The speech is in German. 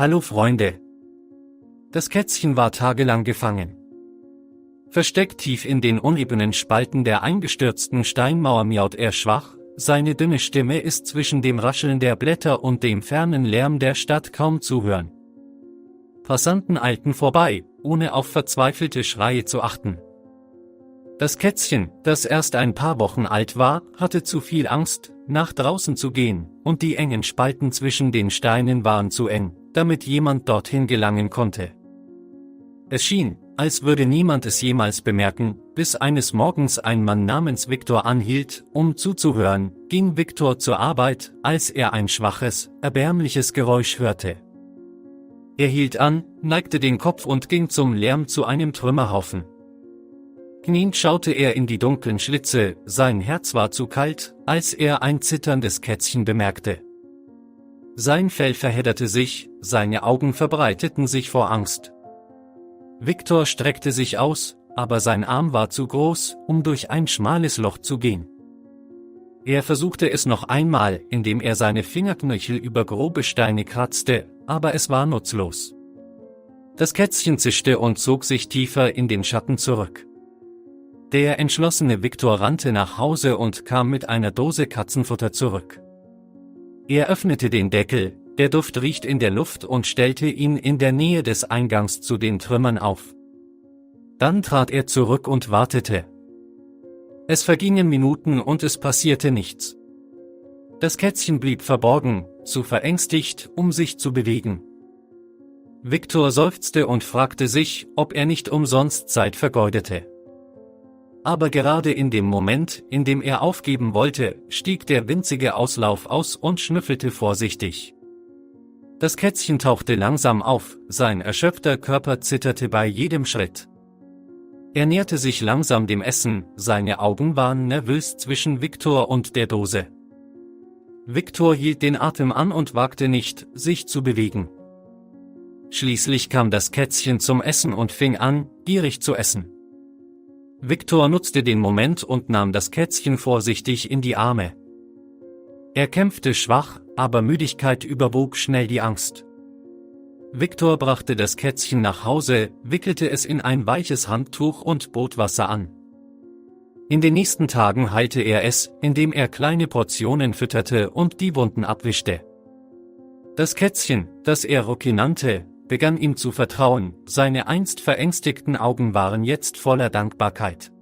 Hallo Freunde! Das Kätzchen war tagelang gefangen. Versteckt tief in den unebenen Spalten der eingestürzten Steinmauer miaut er schwach, seine dünne Stimme ist zwischen dem Rascheln der Blätter und dem fernen Lärm der Stadt kaum zu hören. Passanten eilten vorbei, ohne auf verzweifelte Schreie zu achten. Das Kätzchen, das erst ein paar Wochen alt war, hatte zu viel Angst, nach draußen zu gehen, und die engen Spalten zwischen den Steinen waren zu eng, damit jemand dorthin gelangen konnte. Es schien, als würde niemand es jemals bemerken, bis eines Morgens ein Mann namens Viktor anhielt, um zuzuhören. Ging Viktor zur Arbeit, als er ein schwaches, erbärmliches Geräusch hörte. Er hielt an, neigte den Kopf und ging zum Lärm zu einem Trümmerhaufen. Kniend schaute er in die dunklen Schlitze, sein Herz war zu kalt, als er ein zitterndes Kätzchen bemerkte. Sein Fell verhedderte sich, seine Augen verbreiteten sich vor Angst. Viktor streckte sich aus, aber sein Arm war zu groß, um durch ein schmales Loch zu gehen. Er versuchte es noch einmal, indem er seine Fingerknöchel über grobe Steine kratzte, aber es war nutzlos. Das Kätzchen zischte und zog sich tiefer in den Schatten zurück. Der entschlossene Viktor rannte nach Hause und kam mit einer Dose Katzenfutter zurück. Er öffnete den Deckel, der Duft riecht in der Luft, und stellte ihn in der Nähe des Eingangs zu den Trümmern auf. Dann trat er zurück und wartete. Es vergingen Minuten und es passierte nichts. Das Kätzchen blieb verborgen, zu verängstigt, um sich zu bewegen. Viktor seufzte und fragte sich, ob er nicht umsonst Zeit vergeudete. Aber gerade in dem Moment, in dem er aufgeben wollte, stieg der winzige Auslauf aus und schnüffelte vorsichtig. Das Kätzchen tauchte langsam auf, sein erschöpfter Körper zitterte bei jedem Schritt. Er näherte sich langsam dem Essen, seine Augen waren nervös zwischen Viktor und der Dose. Viktor hielt den Atem an und wagte nicht, sich zu bewegen. Schließlich kam das Kätzchen zum Essen und fing an, gierig zu essen. Viktor nutzte den Moment und nahm das Kätzchen vorsichtig in die Arme. Er kämpfte schwach, aber Müdigkeit überwog schnell die Angst. Viktor brachte das Kätzchen nach Hause, wickelte es in ein weiches Handtuch und bot Wasser an. In den nächsten Tagen heilte er es, indem er kleine Portionen fütterte und die Wunden abwischte. Das Kätzchen, das er Rocky nannte, begann ihm zu vertrauen, seine einst verängstigten Augen waren jetzt voller Dankbarkeit.